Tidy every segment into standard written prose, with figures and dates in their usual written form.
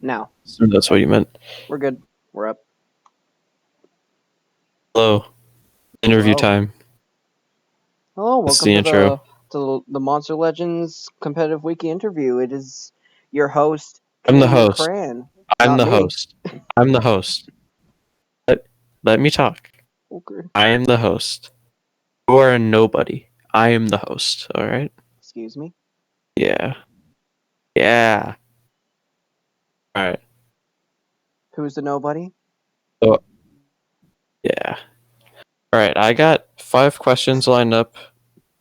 Now, So that's what you meant. we're good. We're up. Hello. Interview Hello. time. Hello, That's welcome the to intro. the Monster Legends competitive wiki interview. It is your host, I'm the host. Kyrem13. I'm Not the me. host. I'm the host. Let, let me talk. Okay. I am the host. You are a nobody. I am the host. All right? Excuse me. Yeah. Yeah. All right. Who's the nobody? So, yeah. All right. I got 5 questions lined up.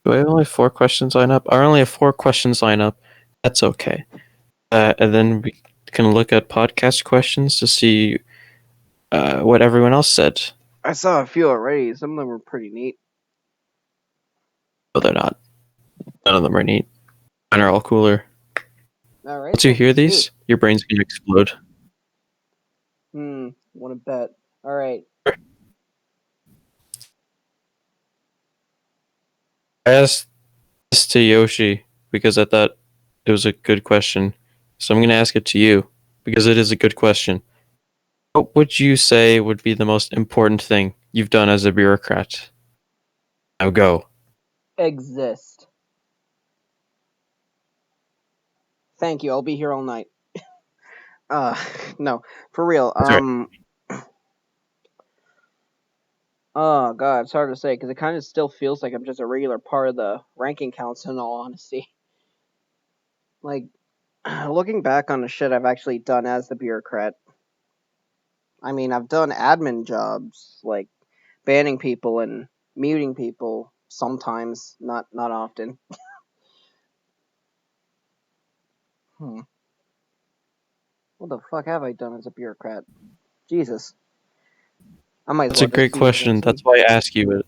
Do I have only 4 questions lined up? I only have 4 questions lined up. That's okay. And then we can look at podcast questions to see what everyone else said. I saw a few already. Some of them were pretty neat. But they're not. None of them are neat. Mine are all cooler. All right, Once you so hear shoot. these, your brain's gonna explode. Want to bet. All right. I asked this to Yoshi because I thought it was a good question. So I'm gonna ask it to you because it is a good question. What would you say would be the most important thing you've done as a bureaucrat? Now go. Exist. Thank you. I'll be here all night. Uh, no, for real. That's right. Oh god, it's hard to say because it kind of still feels like I'm just a regular part of the ranking council. In all honesty, like looking back on the shit I've actually done as the bureaucrat. I mean, I've done admin jobs like banning people and muting people sometimes, not often. Hmm. What the fuck have I done as a bureaucrat? Jesus, I might as That's a well just great be question. That's invincible. why I ask you it.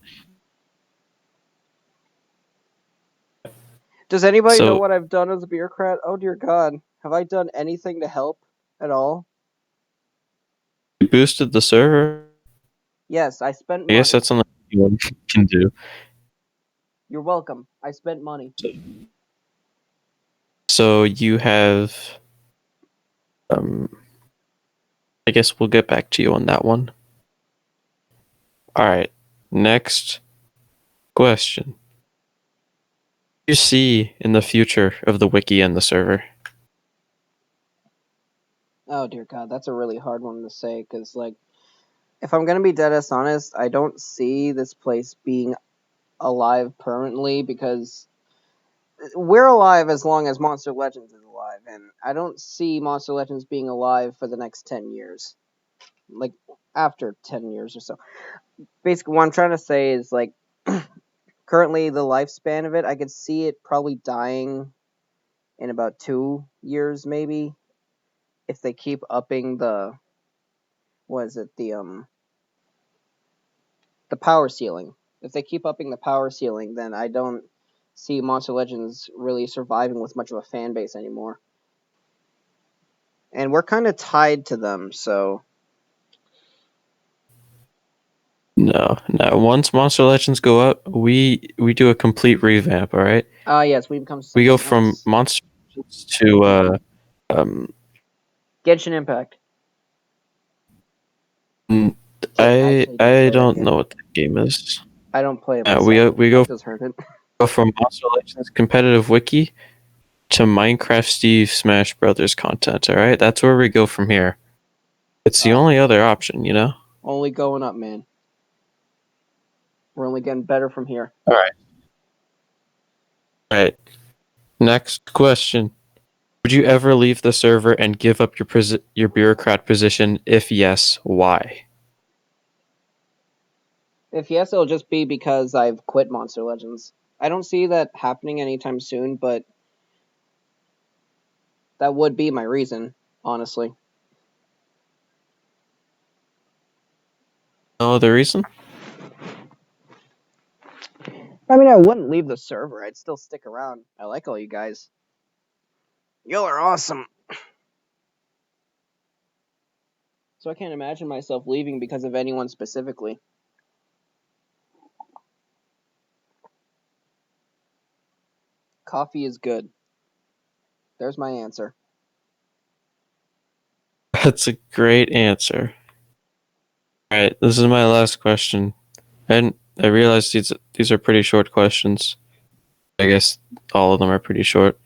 Does anybody know So what I've done as a bureaucrat? Oh dear God, have I done anything to help at all? you boosted the server. Yes, I spent I guess money. that's something anyone can do. You're welcome. I spent money. So you have um I guess we'll get back to you on that one. Alright. Next question. You see in the future of the wiki and the server? Oh dear God, that's a really hard one to say because, like, if I'm gonna be dead ass honest, I don't see this place being alive permanently because we're alive as long as Monster Legends is alive, and I don't see Monster Legends being alive for the next 10 years. Like, after 10 years or so. Basically, what I'm trying to say is, like, currently the lifespan of it, I could see it probably dying in about 2 years, maybe, if they keep upping the, what is it, the power ceiling. If they keep upping the power ceiling, then I don't see Monster Legends really surviving with much of a fan base anymore. And we're kind of tied to them, so No. Once Monster Legends go up, we do a complete revamp, alright? yes, we become We go something from else. Monster Legends to um Genshin Impact. n- Actually, don't I play that don't game. know what the game is. I don't play it We myself. we I've go just heard it. from Monster Legends competitive wiki to Minecraft Steve Smash Brothers content, alright? That's where we go from here. It's the Uh, only other option, you know? only going up, man. We're only getting better from here. Alright. Alright. Next question. Would you ever leave the server and give up your bureaucrat position? If yes, why? If yes, it'll just be because I've quit Monster Legends. I don't see that happening anytime soon, but that would be my reason, honestly. No other reason? I mean, I wouldn't leave the server. I'd still stick around. I like all you guys. You are awesome. So I can't imagine myself leaving because of anyone specifically. Coffee is good. There's my answer. That's a great answer. All right, this is my last question. And I realized these are pretty short questions. I guess all of them are pretty short.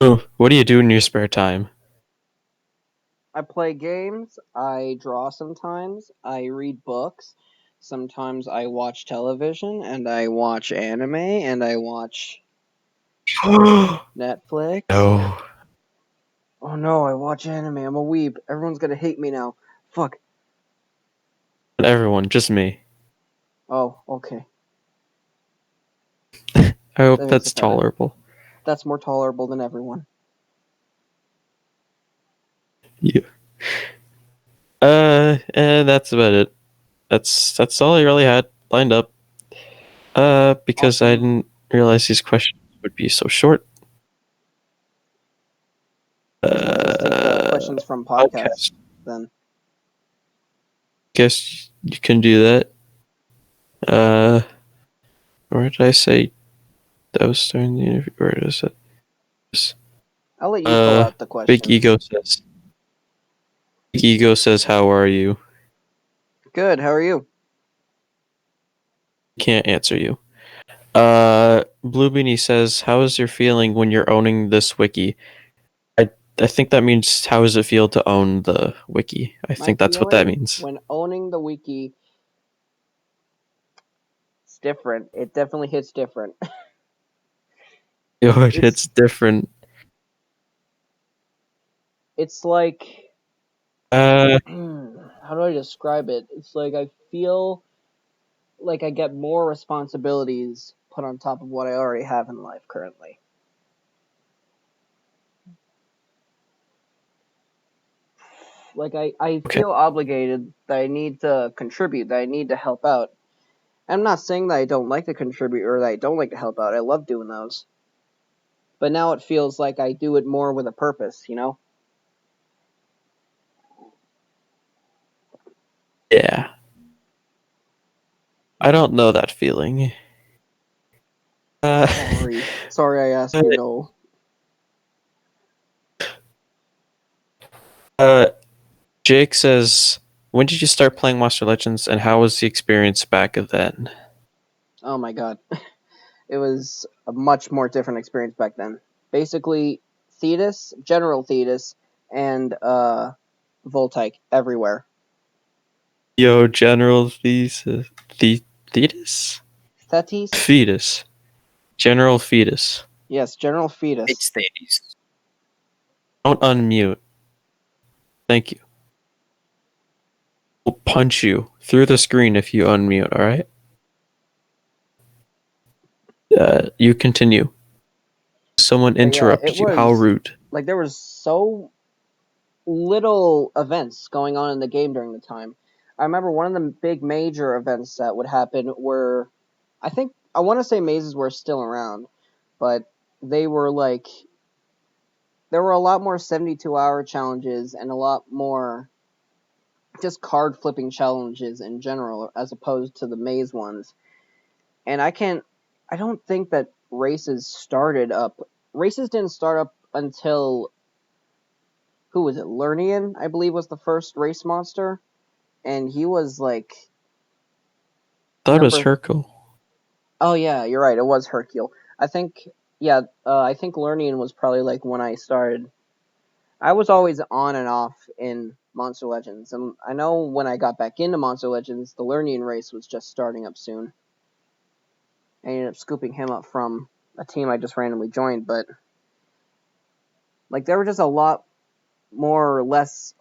Oh, what do you do in your spare time? I play games, I draw sometimes, I read books, sometimes I watch television, and I watch anime, and I watch Netflix. No. Oh no, I watch anime, I'm a weeb. Everyone's gonna hate me now. Fuck. Not everyone, just me. Oh, okay. I hope That makes that's it better. tolerable. That's more tolerable than everyone. Yeah. And that's about it. That's all I really had lined up. Because I Awesome. didn't realize these questions would be so short. Yeah, let's take questions from podcasts Outcast. then. Guess you can do that. Uh, where did I say that was during the interview? Where is it? I'll let you pull Uh, out the Big questions. Ego says. Big Ego says, "How are you?" Good, how are you? Can't answer you. Blue Beanie says, "How is your feeling when you're owning this wiki?" I think that means how does it feel to own the wiki? I My think that's what that feeling means. when owning the wiki, it's different. It definitely hits different. Yo, it It's hits different. it's like Uh, how do I describe it? It's like I feel like I get more responsibilities put on top of what I already have in life currently. Like I okay. feel obligated that I need to contribute, that I need to help out. I'm not saying that I don't like to contribute or that I don't like to help out. I love doing those. But now it feels like I do it more with a purpose, you know? Yeah. I don't know that feeling. Uh, Sorry. Sorry I asked you no. uh, Jake says, when did you start playing Monster Legends and how was the experience back then? Oh my god. It was a much more different experience back then. Basically, Thetis, General Thetis, and Voltaic everywhere. Yo, General Thesis. Thetis? Thetis? Fetus. General Fetus. Yes, General Fetus. It's Thetis. Don't unmute. Thank you. I'll punch you through the screen if you unmute, alright? You continue. Someone But yeah, it interrupted you. How was rude. like there was so little events going on in the game during the time. I remember one of the big major events that would happen were, I want to say mazes were still around, but they were like there were a lot more 72-hour challenges and a lot more just card flipping challenges in general as opposed to the maze ones. And I don't think that races didn't start up until who was it? Lernian, I believe, was the first race monster, and he was like I thought it was number. Hercule. Oh yeah, you're right. It was Hercule. I think yeah. I think Lernian was probably like when I started. I was always on and off in Monster Legends, and I know when I got back into Monster Legends, the Lernian race was just starting up soon. I ended up scooping him up from a team I just randomly joined, but like there were just a lot less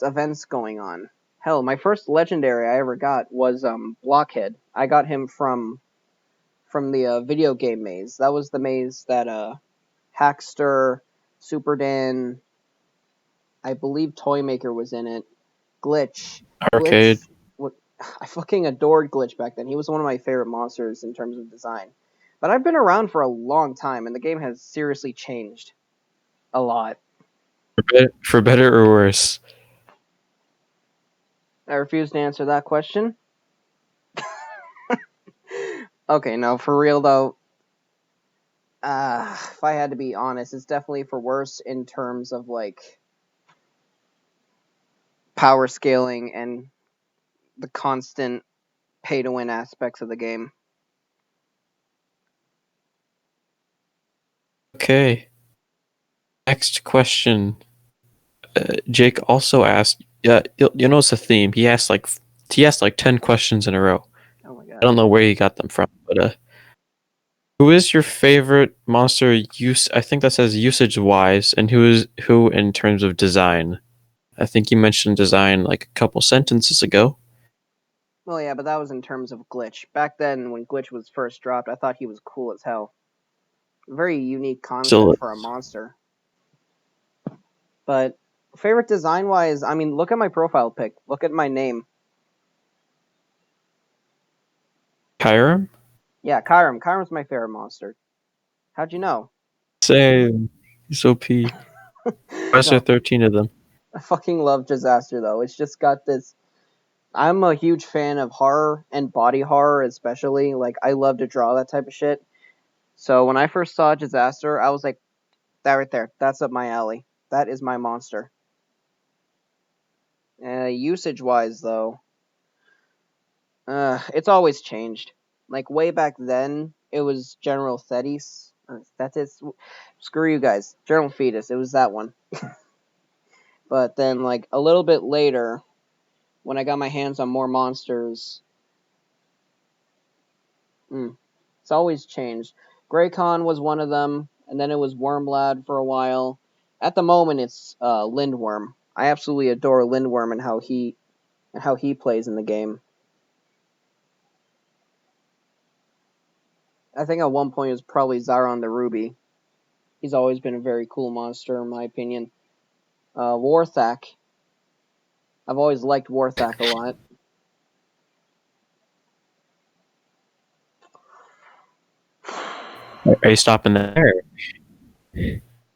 events going on. Hell, my first legendary I ever got was Blockhead. I got him from the video game maze. That was the maze that Hackster, Super Dan, I believe Toymaker was in it. Glitch, Arcade. Glitch. What I fucking adored Glitch back then. He was one of my favorite monsters in terms of design. But I've been around for a long time, and the game has seriously changed a lot. For better or worse. I refuse to answer that question. Okay, no, for real though. If I had to be honest, it's definitely for worse in terms of like power scaling and the constant pay to win aspects of the game. Okay. Next question. Jake also asked. Yeah, you know it's a theme. He asked like 10 questions in a row. Oh my I god. don't know where he got them from, but who is your favorite monster use? I think that says usage wise, and who in terms of design? I think you mentioned design like a couple sentences ago. Well, yeah, but that was in terms of Glitch. Back then, when Glitch was first dropped, I thought he was cool as hell. Very unique concept So for a monster. But favorite design wise, I mean, look at my profile pic. Look at my name. Kyrem? Yeah, Kyrem. Kyrem's my favorite monster. How'd you know? Same. He's OP. Why is there No, 13 of them? I fucking love Disaster though. It's just got this. I'm a huge fan of horror and body horror, especially. Like, I love to draw that type of shit. So when I first saw Disaster, I was like, that right there, that's up my alley. That is my monster. Usage wise, though, it's always changed. Like, way back then, it was General Thetis. That's it. Screw you guys. General Fetus. It was that one. But then, like, a little bit later, when I got my hands on more monsters, it's always changed. Greycon was one of them, and then it was Wormlad for a while. At the moment, it's Lindworm. I absolutely adore Lindworm and how he plays in the game. I think at one point it was probably Zaron the Ruby. He's always been a very cool monster, in my opinion. Warthak. I've always liked Warthak a lot. Are you stopping there?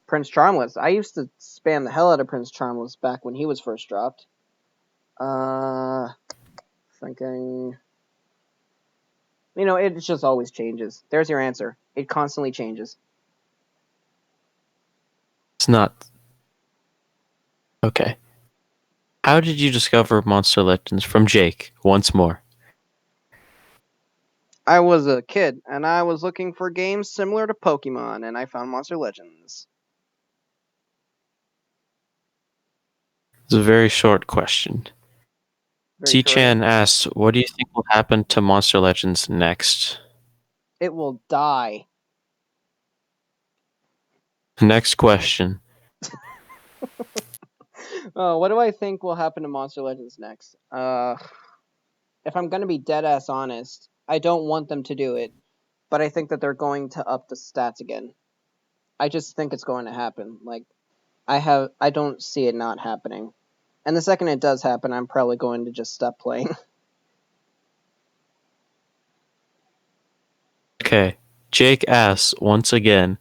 Prince Charmless. I used to spam the hell out of Prince Charmless back when he was first dropped. Uh, thinking. It just always changes. There's your answer. It constantly changes. It's not. Okay. How did you discover Monster Legends? From Jake, once more. I was a kid, and I was looking for games similar to Pokemon, and I found Monster Legends. It's a very short question. Very short C-Chan answer. asks, what do you think will happen to Monster Legends next? It will die. Next question. What do I think will happen to Monster Legends next? If I'm gonna be dead ass honest, I don't want them to do it, but I think that they're going to up the stats again. I just think it's going to happen. Like, I don't see it not happening. And the second it does happen, I'm probably going to just stop playing. Okay. Jake asks, once again,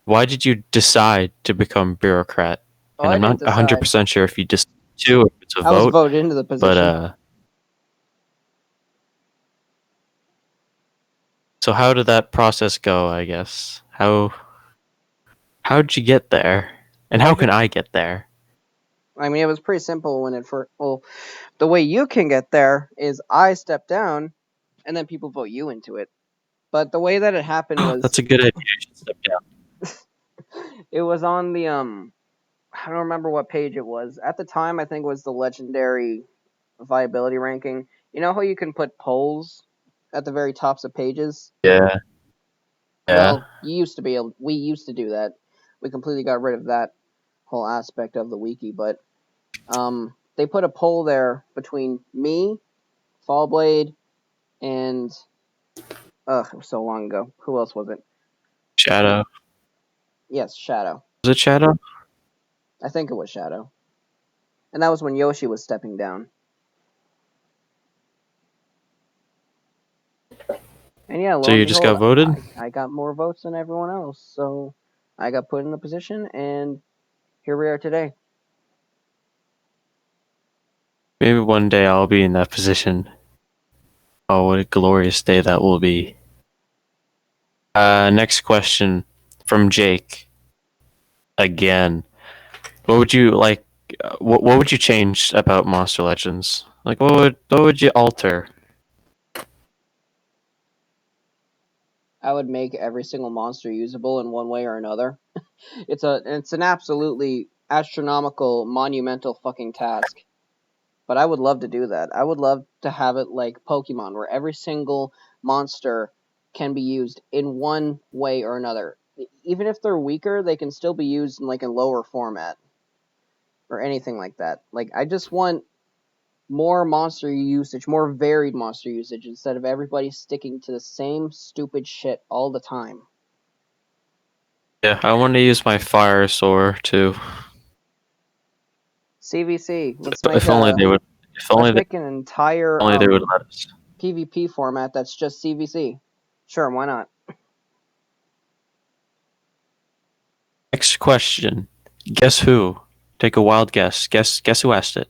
why did you decide to become bureaucrat? Oh, And I I'm didn't not decide. 100% sure if you just to or if it's a I was vote, voted into the but position. so how did that process go, I guess? How'd you get there? And Well, how can I get there? I mean, it was pretty simple when it first. Well, the way you can get there is I step down, and then people vote you into it. But the way that it happened was That's a good idea. You should step down. it was on the I don't remember what page it was. At the time, I think it was the legendary viability ranking. You know how you can put polls at the very tops of pages? Yeah, yeah. Well, we used to do that. We completely got rid of that whole aspect of the wiki, but they put a poll there between me, Fallblade, and ugh, it was so long ago. Who else was it? Shadow. Yes, Shadow. Was it Shadow? I think it was Shadow. And that was when Yoshi was stepping down. And yeah, So lo and you just behold, got voted? I got more votes than everyone else. So I got put in the position, and here we are today. Maybe one day I'll be in that position. Oh, what a glorious day that will be. Next question from Jake. Again. What would you like? what would you change about Monster Legends? Like, what would you alter? I would make every single monster usable in one way or another. It's an absolutely astronomical, monumental fucking task. But I would love to do that. I would love to have it like Pokemon, where every single monster can be used in one way or another. Even if they're weaker, they can still be used in like a lower format or anything like that. Like I just want more monster usage, more varied monster usage instead of everybody sticking to the same stupid shit all the time. Yeah, I want to use my fire sword too. CVC. If only they would. If only Let's they, make an entire only they would let us. PvP format that's just CVC. Sure, why not? Next question. Guess who? Take a wild guess. Guess who asked it?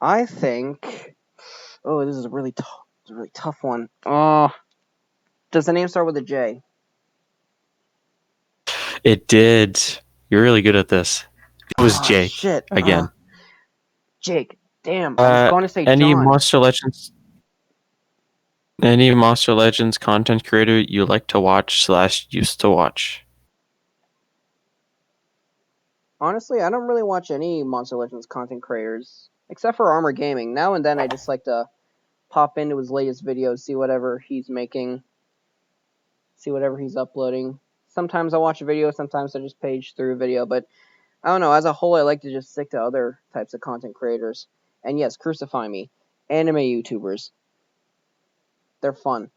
I think. Oh, this is a really tough one. Does the name start with a J? It did. You're really good at this. It was Oh Jake shit. again. Jake. Damn, I was going to say Any John. Monster Legends? Any Monster Legends content creator you like to watch / used to watch? Honestly, I don't really watch any Monster Legends content creators except for Armor Gaming. Now and then, I just like to pop into his latest videos, see whatever he's making, see whatever he's uploading. Sometimes I watch a video, sometimes I just page through a video, but I don't know. As a whole, I like to just stick to other types of content creators. And yes, crucify me. Anime YouTubers. They're fun.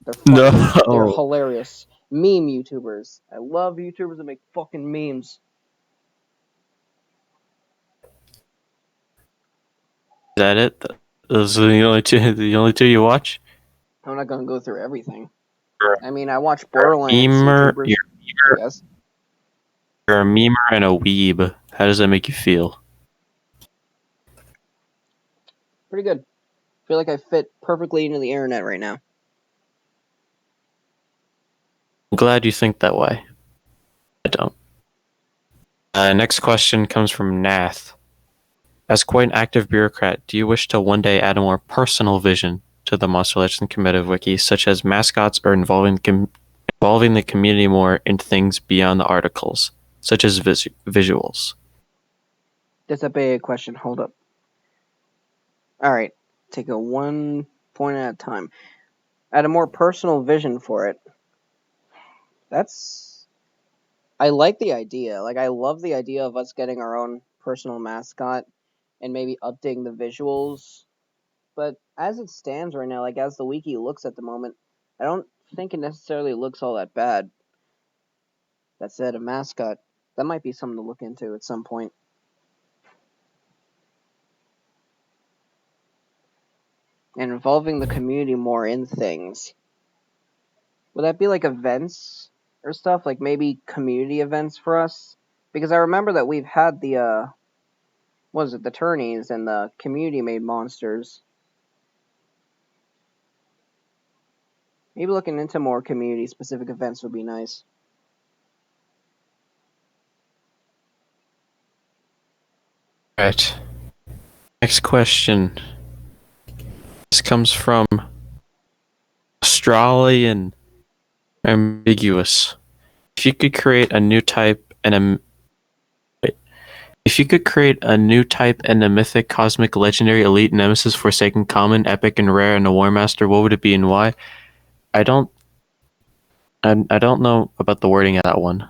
They're funny. They're No. hilarious. Meme YouTubers. I love YouTubers that make fucking memes. Is that it? Those are the only two. The only two you watch. I'm not gonna go through everything. You're, I mean, I watch you're a Borderlands memer. YouTubers, I guess. You're a memer and a weeb. How does that make you feel? Pretty good. I feel like I fit perfectly into the internet right now. I'm glad you think that way. I don't. Next question comes from Nath. As quite an active bureaucrat, do you wish to one day add a more personal vision to the Monster Legend combative wiki, such as mascots or involving the community more in things beyond the articles, such as visuals? That's a big question. Hold up. Alright. Take it one point at a time. Add a more personal vision for it. That's I like the idea. Like I love the idea of us getting our own personal mascot and maybe updating the visuals. But as it stands right now, like as the wiki looks at the moment, I don't think it necessarily looks all that bad. That said, a mascot, that might be something to look into at some point. And involving the community more in things. Would that be like events or stuff? Like maybe community events for us? Because I remember that we've had the what was it, the tourneys and the community made monsters. Maybe looking into more community specific events would be nice. Right. Next question. This comes from Australian ambiguous. If you could create a new type and a If you could create a new type and a mythic, cosmic, legendary, elite, nemesis, forsaken, common, epic, and rare, and a war master, what would it be and why? I don't, I don't know about the wording of that one.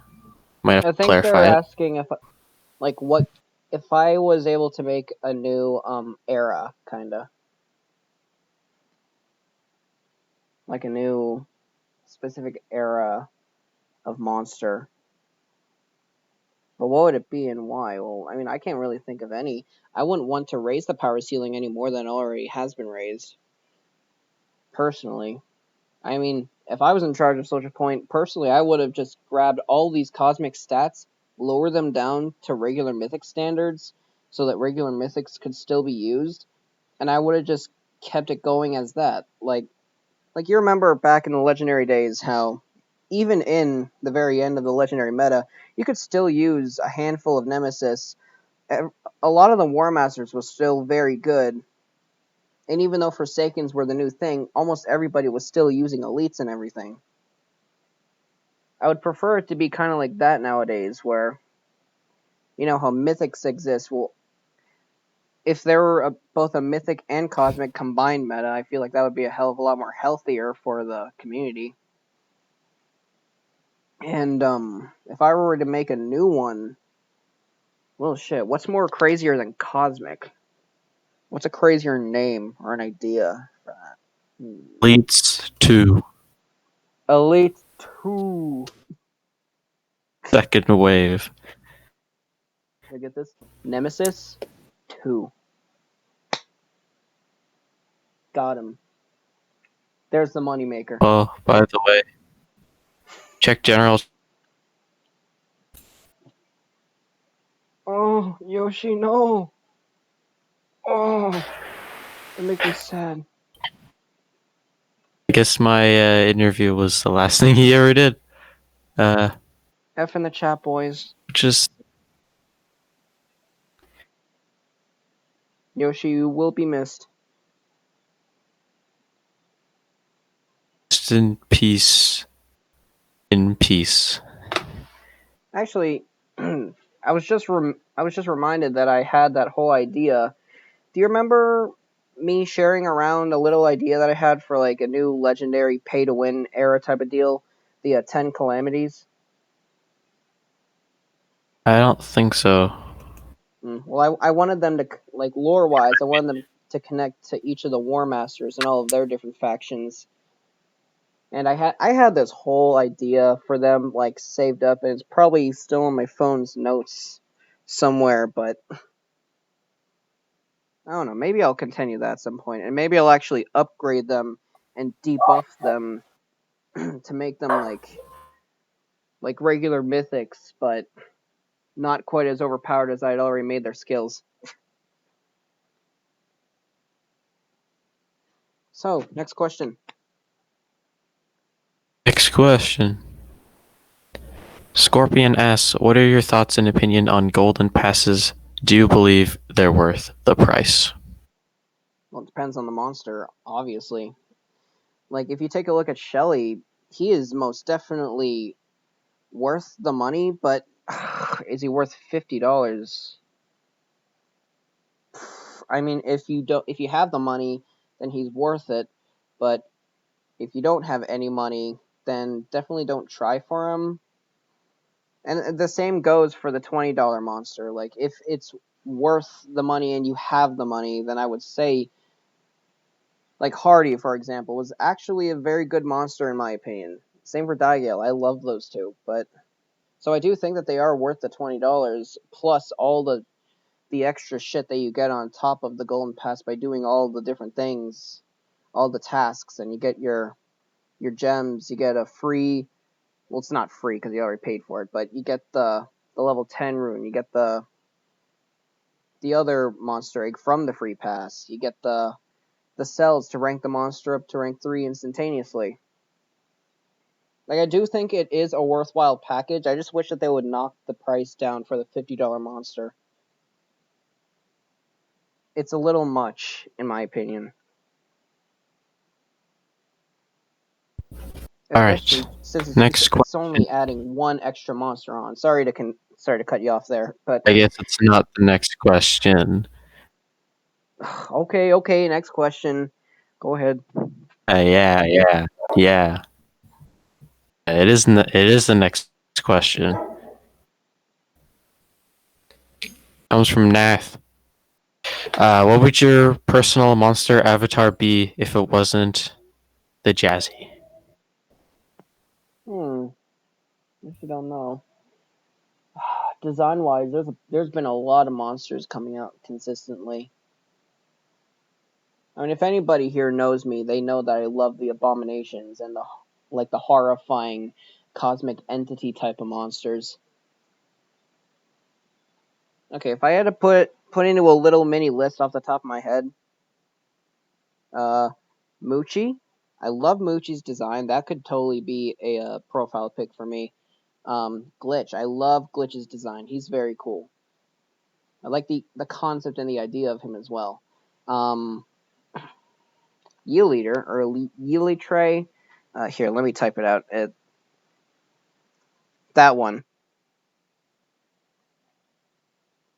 Might have I to think they're clarify it. asking if like what if I was able to make a new era kinda. Like a new specific era of monster. But what would it be and why? Well, I mean, I can't really think of any. I wouldn't want to raise the power ceiling any more than it already has been raised. Personally. I mean, if I was in charge of Social Point, personally, I would have just grabbed all these cosmic stats, lower them down to regular mythic standards, so that regular mythics could still be used, and I would have just kept it going as that. Like you remember back in the legendary days how even in the very end of the legendary meta, you could still use a handful of nemesis a lot of the War Masters was still very good, and even though Forsakens were the new thing, almost everybody was still using elites and everything. I would prefer it to be kind of like that nowadays, where you know how mythics exist. Well, if there were both a mythic and cosmic combined meta, I feel like that would be a hell of a lot more healthier for the community. And if I were to make a new one, well, shit, what's more crazier than cosmic? What's a crazier name or an idea for that? Elites 2. Elite 2. Second wave. Did I get this? Nemesis 2. Got him. There's the moneymaker. Oh, by the way, check general. Oh, Yoshi, no. Oh, that makes me sad. I guess my interview was the last thing he ever did. F in the chat, boys. Just Yoshi, you will be missed. in peace. In peace. Actually, I was just reminded that I had that whole idea. Do you remember me sharing around a little idea that I had for like a new legendary pay to win era type of deal? The 10 calamities. I don't think so. Well, I wanted them to, like, lore wise, I wanted them to connect to each of the War Masters and all of their different factions. And I had this whole idea for them like saved up, and it's probably still on my phone's notes somewhere. But I don't know. Maybe I'll continue that at some point, and maybe I'll actually upgrade them and debuff them to make them like regular mythics, but not quite as overpowered as I'd already made their skills. So, next question. Next question. Scorpion asks, what are your thoughts and opinion on golden passes? Do you believe they're worth the price? Well, it depends on the monster, obviously. Like, if you take a look at Shelly, he is most definitely worth the money, but is he worth $50? I mean, if you have the money, then he's worth it. But if you don't have any money, then definitely don't try for him. And the same goes for the $20 monster. Like, if it's worth the money and you have the money, then I would say, like Hardy, for example, was actually a very good monster in my opinion. Same for Digale. I love those two, but so I do think that they are worth the $20 plus all the extra shit that you get on top of the golden pass by doing all the different things, all the tasks, and you get your gems. You get a free. Well, it's not free because you already paid for it, but you get the level 10 rune. You get the other monster egg from the free pass. You get the cells to rank the monster up to rank 3 instantaneously. Like, I do think it is a worthwhile package. I just wish that they would knock the price down for the $50 monster. It's a little much, in my opinion. All right. Especially since Next it's question. only adding one extra monster on. Sorry to cut you off there, but I guess it's not the next question. okay. Next question. Go ahead. Yeah. It is. It is the next question. Comes from Nath. What would your personal monster avatar be if it wasn't the Jazzy? If you don't know, design wise, there's been a lot of monsters coming out consistently. I mean, if anybody here knows me, they know that I love the abominations and the horrifying cosmic entity type of monsters. Okay, if I had to put into a little mini list off the top of my head, Moochie. I love Moochie's design. That could totally be a profile pick for me. Glitch. I love Glitch's design. He's very cool. I like the concept and the idea of him as well. Um, Yield Leader or Yeely Tray. Here, let me type it out. That one.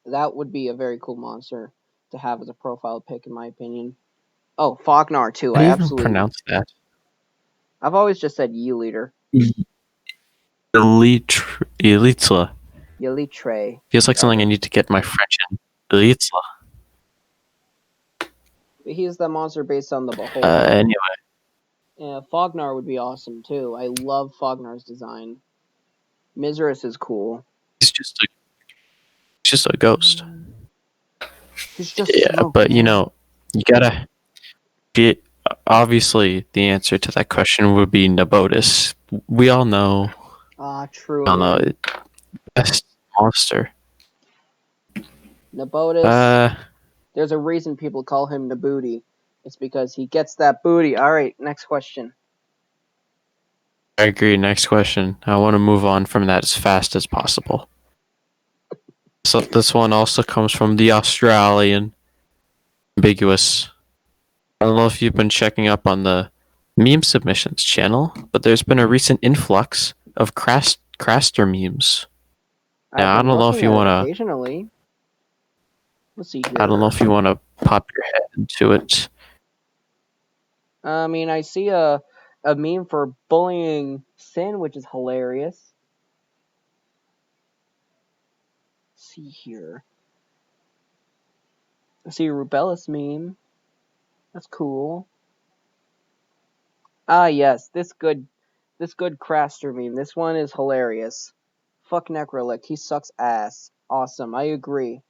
That would be a very cool monster to have as a profile pick, in my opinion. Oh, Fognar too. How do I you even absolutely. pronounce that? I've always just said Yi Leader. Elitla. Yili Tray. Feels like Got something I it. need to get my French in. Elitla. He's the monster based on the Beholder. Anyway, Yeah, Fognar would be awesome too. I love Fognar's design. Mizrus is cool. he's just a ghost. He's just Yeah, smoke, but man. you gotta get. Obviously, the answer to that question would be Nabotis. We all know. Ah, We all know truly. it. Best monster. Nabotis. Uh, There's a reason people call him Nabooty. It's because he gets that booty. Alright, next question. I agree. Next question. I want to move on from that as fast as possible. So this one also comes from the Australian ambiguous. I don't know if you've been checking up on the meme submissions channel, but there's been a recent influx of Craster memes. I've Now I been don't know if looking you at it wanna. occasionally. Let's see I don't know here. if you wanna pop your head into it. I mean, I see a meme for bullying Sin, which is hilarious. Let's see here. I see a Rubellus meme. That's cool. Ah, yes, this good Craster meme. This one is hilarious. Fuck Necrolic, he sucks ass. Awesome, I agree.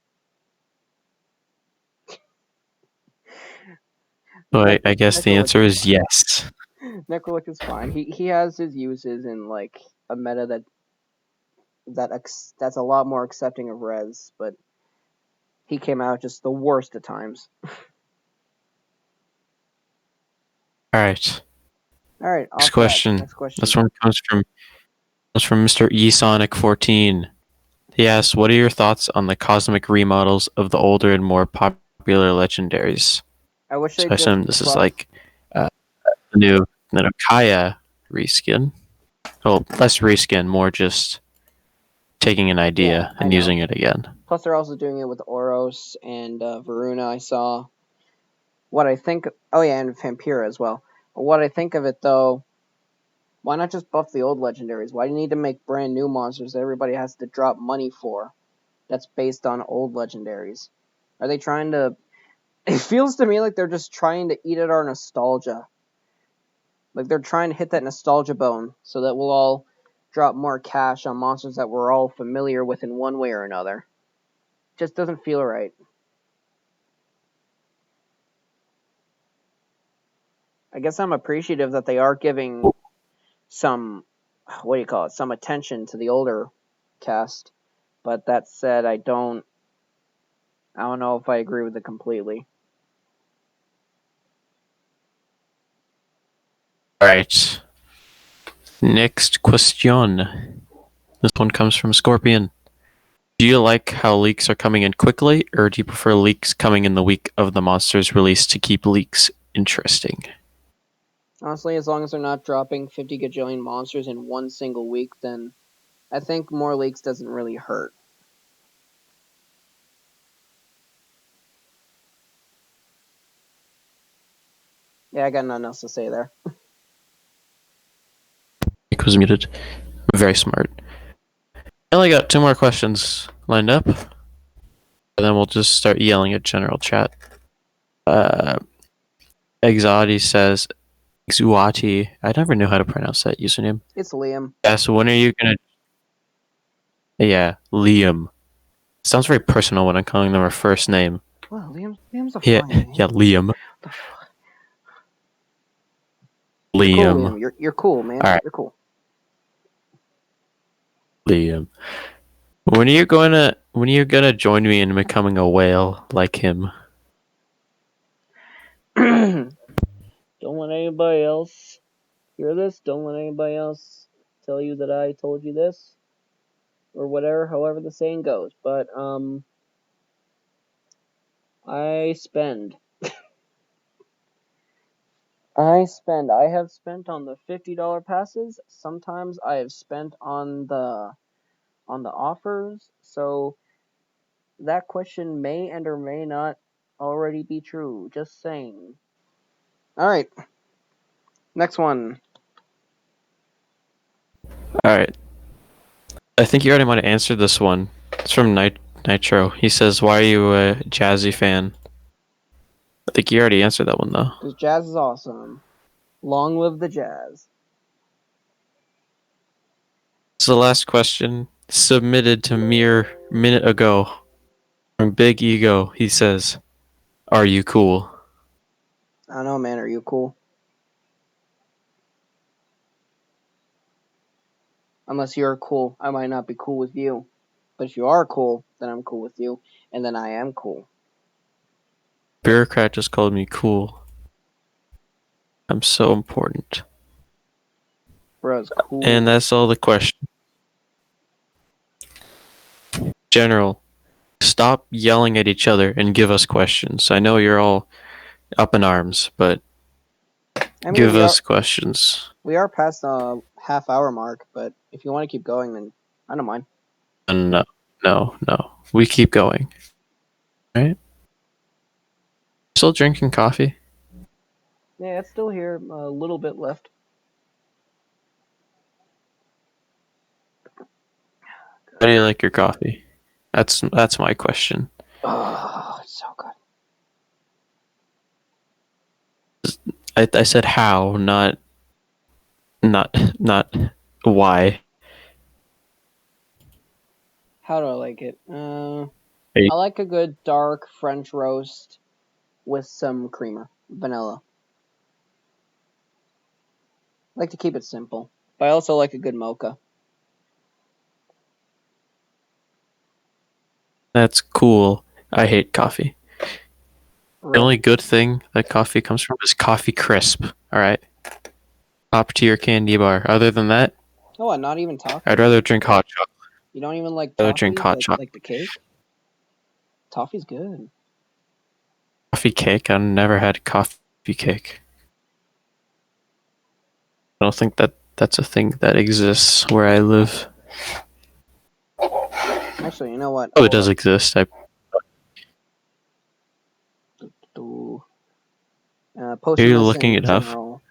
So I guess the Necrolic answer is is fine. yes. Necrolic is fine. He has his uses in like a meta that's a lot more accepting of res, but he came out just the worst at times. All right. All right, Next off that. question. Next question. This one comes from Mr. eSonic14. He asks, "What are your thoughts on the cosmic remodels of the older and more popular legendaries?" I wish So they I just assume this is buff. like the new Kaya reskin. Well, less reskin, more just taking an Yeah, idea I and know. using it again. Plus, they're also doing it with Oros and Varuna. I saw what I think. Oh yeah, and Vampira as well. But what I think of it though, why not just buff the old legendaries? Why do you need to make brand new monsters that everybody has to drop money for? That's based on old legendaries. Are they trying to? It feels to me like they're just trying to eat at our nostalgia. Like they're trying to hit that nostalgia bone so that we'll all drop more cash on monsters that we're all familiar with in one way or another. Just doesn't feel right. I guess I'm appreciative that they are giving some, what do you call it, some attention to the older cast. But that said, I don't know if I agree with it completely. All right. Next question. This one comes from Scorpion. Do you like how leaks are coming in quickly, or do you prefer leaks coming in the week of the monster's release to keep leaks interesting? Honestly, as long as they're not dropping 50 gajillion monsters in one single week, then I think more leaks doesn't really hurt. Yeah, I got nothing else to say there. Mic was muted. Very smart. I only got two more questions lined up, and then we'll just start yelling at general chat. Uh, Exati says, Xuati. I never knew how to pronounce that username. It's Liam. Yeah, so when are you gonna? Yeah, Liam. Sounds very personal when I'm calling them our first name. Well, Liam's a Yeah, fine yeah, name. Liam. What the fuck? You're cool, Liam. Liam. You're cool, man. All right, You're cool. Liam. When are you gonna join me in becoming a whale like him? Don't let anybody else hear this. Don't let anybody else tell you that I told you this or whatever. However the saying goes, but I spend. I have spent on the $50 passes. Sometimes I have spent on the offers. So that question may and or may not already be true. Just saying. All right. Next one. All right. I think you already might have answered this one. It's from Nitro. He says, "Why are you a Jazzy fan?" I think you already answered that one though. Because jazz is awesome. Long live the jazz. This is the last question submitted to mere minute ago from Big Ego. He says, "Are you cool?" I don't know, man. Are you cool? Unless you're cool, I might not be cool with you. But if you are cool, then I'm cool with you. And then I am cool. Bureaucrat just called me cool. I'm so important. Bro's And cool. that's all the question. General, stop yelling at each other and give us questions. I know you're all up in arms, but I mean, give we are us questions. we are past the half-hour mark, but if you want to keep going, then I don't mind. No, no. We keep going. Right? Still drinking coffee? Yeah, it's still here. A little bit left. How do you like your coffee? That's my question. Oh, it's so good. I said how, not why. How do I like it? Hey, I like a good dark French roast with some creamer, vanilla. I like to keep it simple, but I also like a good mocha. that's cool. I hate coffee. The Really? only good thing that coffee comes from is coffee crisp. All right, top tier candy bar. Other than that, Oh, what? Not even I'd toffee? rather drink hot chocolate. You don't even like I'd rather drink toffee, hot like chocolate. the cake? Toffee's good. Coffee cake. I've never had coffee cake. I don't think that's a thing that exists where I live. Actually, you know what? Oh, it Hold does up. exist. Do Are you posthumous looking in it up? general.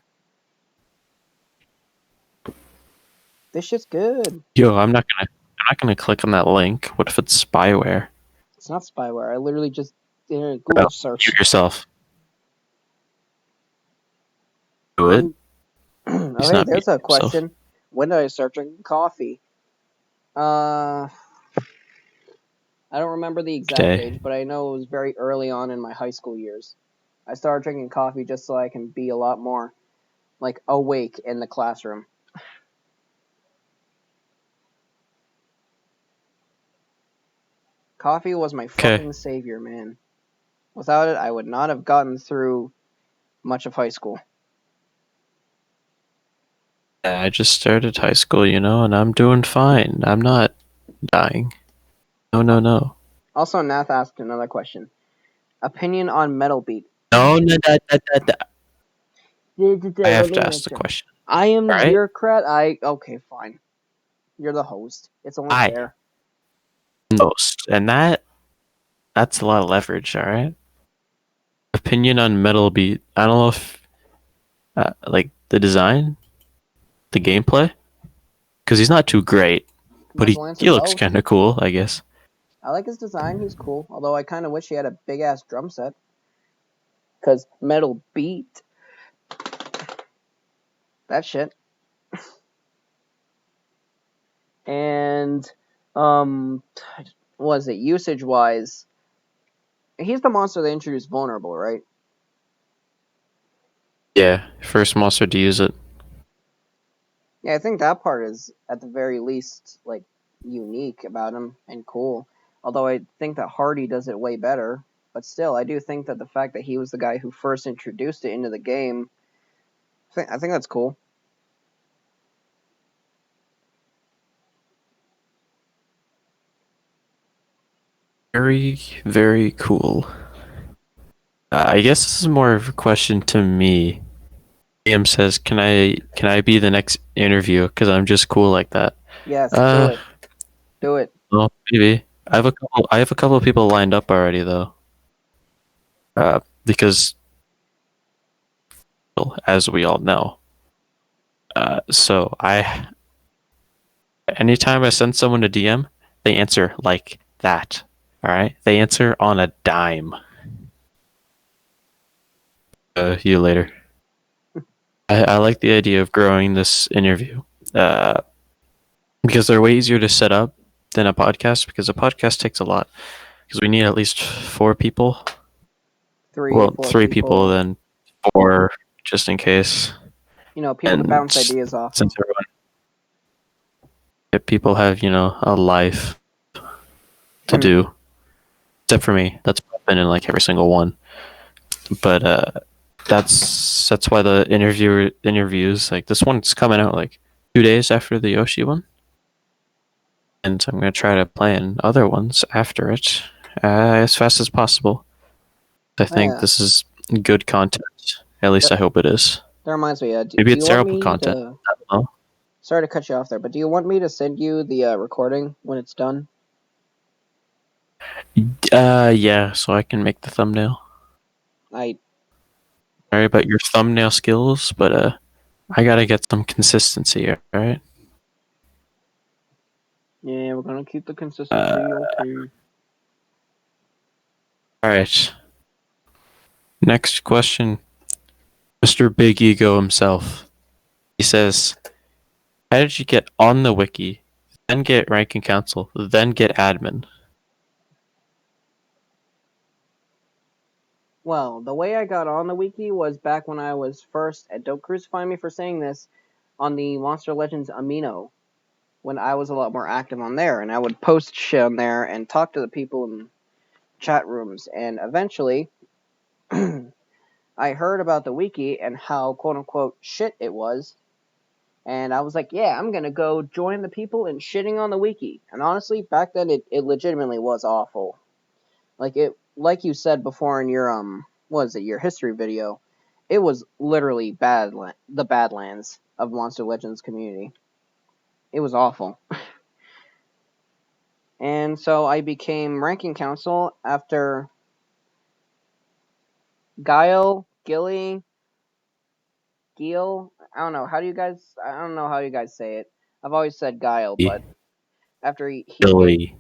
This shit's good. Yo, I'm not gonna click on that link. What if it's spyware? It's not spyware. I literally just did a Bro, Google mute search. yourself. Do it. I'm. Oh, He's hey, not there's muting a himself. question. When did I start drinking coffee? Uh, I don't remember the exact Today. age, but I know it was very early on in my high school years. I started drinking coffee just so I can be a lot more like awake in the classroom. Coffee was my Okay. fucking savior, man. Without it, I would not have gotten through much of high school. Yeah, I just started high school, and I'm doing fine. I'm not dying. No, no, no. Also, Nath asked another question. Opinion on Metal Beat. No, no, no, no, no, no. I Let have me to ask the answer. question. I am the Alright? bureaucrat. Okay, fine. You're the host. It's only I fair. most. And that's a lot of leverage, alright? Opinion on Metal Beat. I don't know if like the design, the gameplay, because he's not too great, but Might as he, well answer he looks both. kind of cool, I guess. I like his design. He's cool. Although I kind of wish he had a big ass drum set. Cause Metal Beat, that shit. And um, was it usage wise? He's the monster they introduced vulnerable, right? Yeah, first monster to use it. Yeah, I think that part is at the very least like unique about him and cool. Although I think that Hardy does it way better, but still, I do think that the fact that he was the guy who first introduced it into the game, I think that's cool. Very, very cool. I guess this is more of a question to me. Liam says, "Can I be the next interview? Because I'm just cool like that." Yes, do Uh, it. Do it. well, maybe. I have a couple of people lined up already though. Because well, as we all know, so I anytime I send someone a DM, they answer like that. All right, they answer on a dime. You later. I like the idea of growing this interview. Uh, because they're way easier to set up than a podcast because a podcast takes a lot because we need at least four people. Three, Well, four three people, people. then four just in case. People to And bounce ideas off since of. everyone, if people have a life to do, except for me, that's been in like every single one. But that's why the interviews like this one's coming out like 2 days after the Yoshi one, and I'm gonna try to plan other ones after it as fast as possible. I think Yeah. this is good content. At least That, I hope it is. that reminds me. Do Maybe you it's want terrible me content. to? I don't Sorry to cut you off there, but do you want me to send you the recording when it's done? know. Yeah, so I can make the thumbnail. I Sorry about your thumbnail skills, but I gotta get some consistency. All right. Yeah, we're gonna keep the Uh, consistency. Okay. all right. Next question, Mr. Big Ego himself. He says, "How did you get on the wiki, then get ranking council, then get admin?" Well, the way I got on the wiki was back when I was first, and don't crucify me for saying this, on the Monster Legends Amino, when I was a lot more active on there, and I would post shit on there and talk to the people in chat rooms, and eventually, I heard about the wiki and how quote unquote shit it was, and I was like, yeah, I'm gonna go join the people in shitting on the wiki. And honestly, back then it legitimately was awful. Like you said before in your what was it, your history video, it was literally the Badlands of Monster Legends community. It was awful. And so I became ranking council after Gilly, Gil. I don't know how you guys say it. I've always said Guile, but after Billy.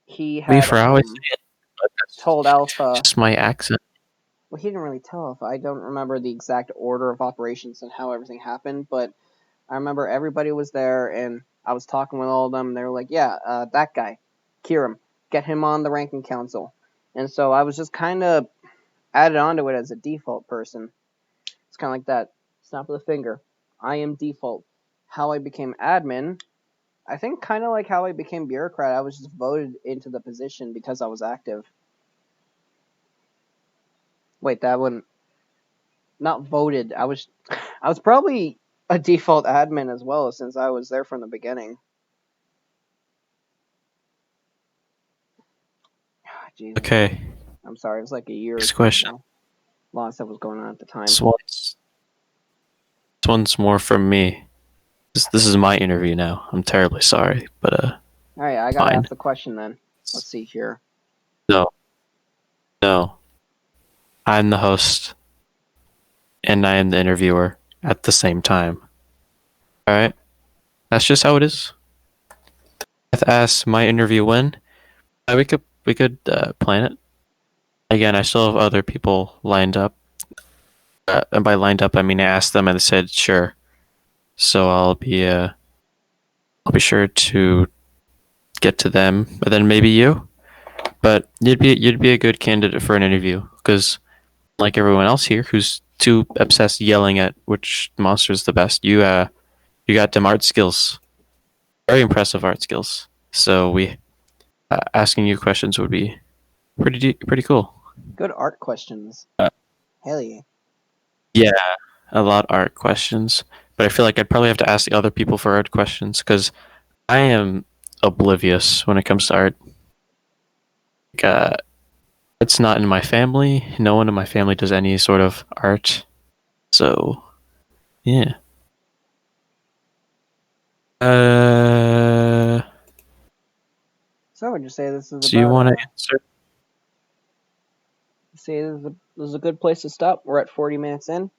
he Me had for how I say it, but that's told Alpha. just my accent. Well, he didn't really tell Alpha. I don't remember the exact order of operations and how everything happened, but I remember everybody was there and I was talking with all of them. They were like, "Yeah, that guy, Kyrem, get him on the ranking council." And so I was just kind of added onto it as a default person. It's kind of like that snap of the finger. I am default. How I became admin, I think kind of like how I became bureaucrat. I was just voted into the position because I was active. Wait, that one not voted. I was probably a default admin as well since I was there from the beginning. Jesus, Okay. I'm sorry. It was like a year or Next two question. ago. A lot of stuff was going on at the time. This one's more from me. This is my interview now. I'm terribly sorry, but All right, I gotta fine. ask the question then. Let's see here. No, no. I'm the host and I am the interviewer at the same time. All right. That's just how it is. I have to ask my interview when. We could plan it again. I still have other people lined up. And by lined up, I mean I asked them and they said sure. So I'll be sure to get to them, but then maybe you. But you'd be a good candidate for an interview because like everyone else here who's too obsessed yelling at which monster is the best, you got them art skills, very impressive art skills. So we asking you questions would be pretty cool. Good art questions. Uh, Hell yeah. yeah, a lot art questions, but I feel like I'd probably have to ask the other people for art questions because I am oblivious when it comes to art. Like, It's not in my family. No one in my family does any sort of art. So, yeah. So would you say this is Do you about want to answer? say this is a good place to stop? We're at 40 minutes in.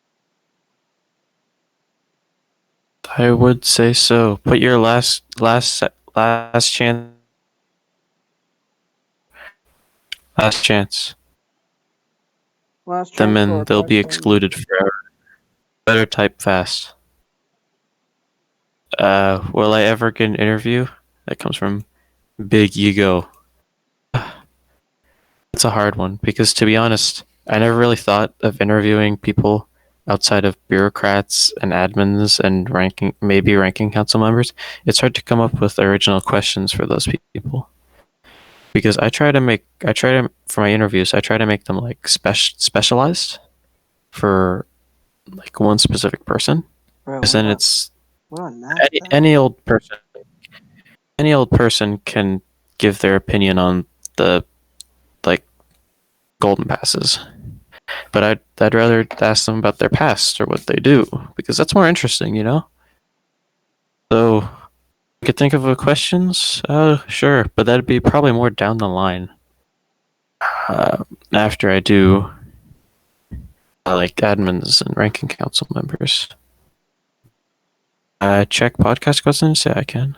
I would say so. Put your last chance. Last chance. Last Them chance for a and they'll be question. excluded forever. Better type fast. Will I ever get an interview? That comes from Big Ego. It's a hard one because, to be honest, I never really thought of interviewing people outside of bureaucrats and admins and ranking council members. It's hard to come up with original questions for those people because for my interviews, I try to make them like specialized for like one specific person. Bro, Because then it's what about NASA? any old person can give their opinion on the like golden passes. But I'd rather ask them about their past or what they do because that's more interesting, you know. So I could think of a questions. Sure, but that'd be probably more down the line. After I do like admins and ranking council members. Check podcast questions. Yeah, I can.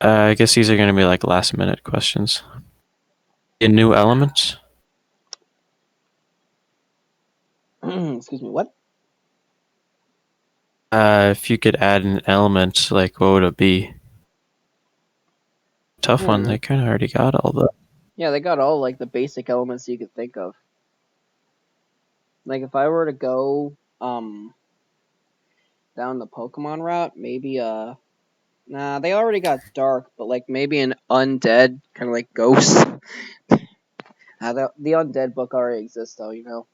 I guess these are going to be like last minute questions. A new element. Excuse me. What? If you could add an element, like what would it be? Tough one. Hmm. They kind of already got all the. Yeah, they got all like the basic elements you could think of. Like if I were to go down the Pokemon route, maybe nah, they already got dark, but like maybe an undead kind of like ghost. The undead book already exists though, you know.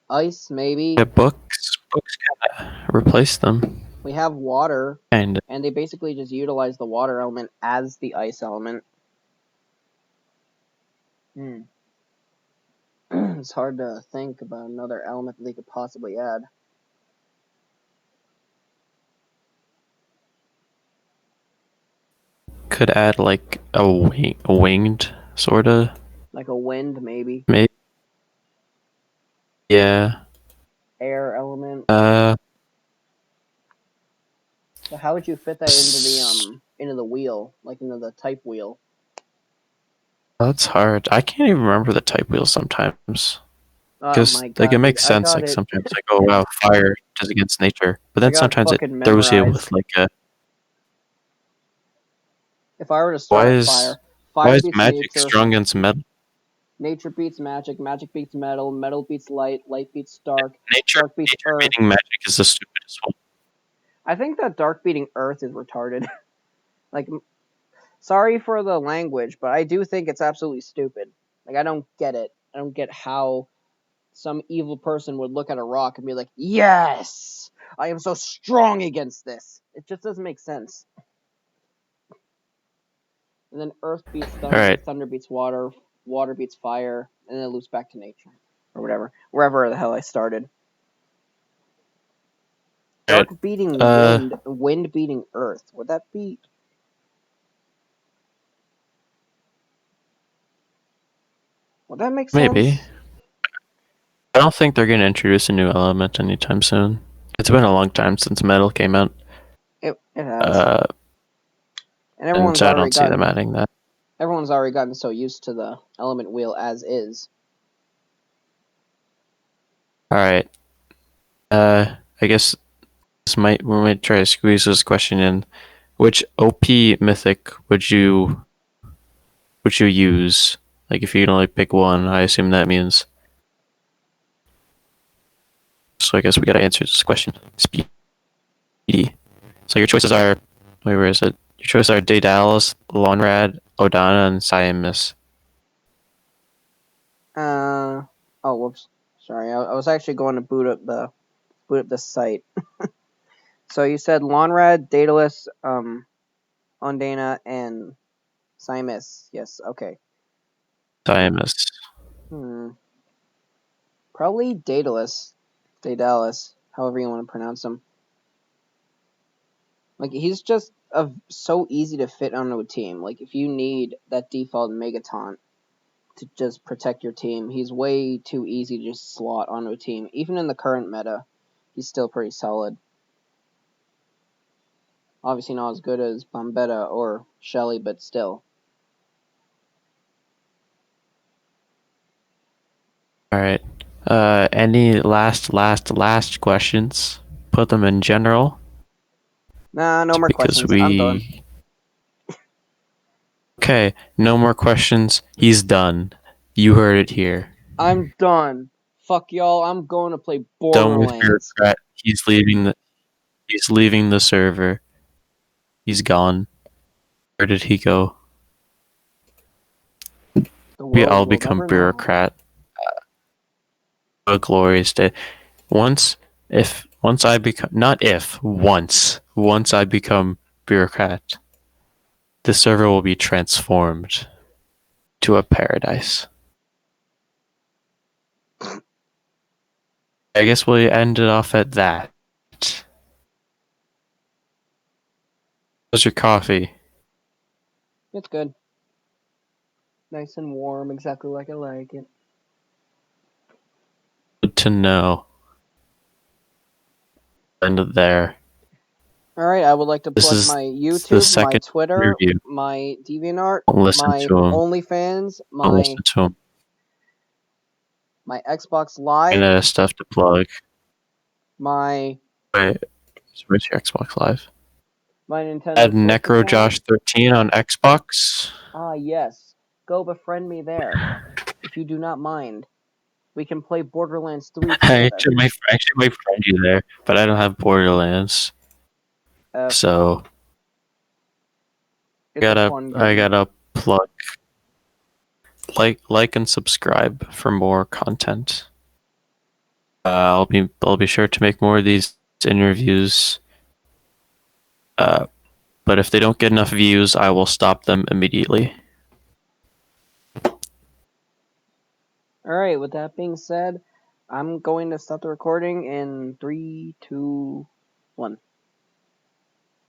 Ice maybe. Yeah, books kind of replace them. We have water, And and they basically just utilize the water element as the ice element. Hmm. It's hard to think about another element that they could possibly add. could add like a winged sort of. Like a wind, maybe. Maybe. Yeah. Air element. Uh. So how would you fit that into the wheel, like into the type wheel? That's hard. I can't even remember the type wheels sometimes. Oh Because my like it god, dude, makes I sense. got Like it. sometimes like, oh wow, fire is against nature, but I then got sometimes it fucking throws you memorized. with like a If I were to start why with is fire, why fire is beats magic nature, strong against metal? nature beats magic, magic beats metal, metal beats light, light beats dark, Nature dark beats nature earth. beating magic is the stupidest one. I think that dark beating earth is retarded. Like, sorry for the language, but I do think it's absolutely stupid. Like, I don't get it. I don't get how some evil person would look at a rock and be like, "Yes, I am so strong against this." It just doesn't make sense. And then earth beats All thunder, right, thunder beats water, water beats fire, and then it loops back to nature or whatever, wherever the hell I started. all right. Dark beating Uh, wind, wind beating earth. Would that be? Would that make maybe. sense? I don't think they're gonna introduce a new element anytime soon. It's been a long time since metal came out. It has, Uh, and and so I don't see them adding that. everyone's already gotten so used to the element wheel as is. All right. I guess we might try to squeeze this question in. Which OP mythic would you use? Like if you can only pick one, I assume that means. So I guess we gotta answer this question. Speedy. So your choices are. Wait, where is it? Your choices are Daedalus, Lonrad, Odana, and Siamis. Uh oh, whoops. Sorry, I was actually going to boot up the site. So you said Lonrad, Daedalus, Ondana, and Simus. Yes, okay. Daemus. Hmm. Probably Daedalus, however you want to pronounce him. Like, he's just so easy to fit onto a team. Like, if you need that default Megaton to just protect your team, he's way too easy to just slot onto a team. Even in the current meta, he's still pretty solid. Obviously not as good as Bombetta or Shelly, but still. All right. Any last questions? Put them in general Nah, no more because questions. I'm done. Okay, no more questions. He's done. You heard it here. I'm done. Fuck y'all. I'm going to play Done with Borderlands. bureaucrat. He's leaving the server. He's gone. Where did he go? The Maybe world I'll will become never know. bureaucrat. A glorious day. Once I become not if once I become bureaucrat, the server will be transformed to a paradise. I guess we'll end it off at that. How's your coffee? It's good. Nice and warm, exactly like I like it. Good to know. End it there. Alright, I would like to This plug is my the YouTube, my second Twitter, interview. my DeviantArt, Don't listen my to him. OnlyFans, Don't listen to him. my Xbox Live, And stuff to plug. my Wait, where's your Xbox Live? Nintendo Add Switch account. NecroJosh13 on Xbox. Ah, yes. Go befriend me there, if you do not mind. We can play Borderlands 3 together. I actually might friend you there, but I don't have Borderlands, F. so It's a fun I game. gotta plug like and subscribe for more content. I'll be sure to make more of these interviews. But if they don't get enough views, I will stop them immediately. Alright, with that being said, I'm going to stop the recording in 3, 2, 1.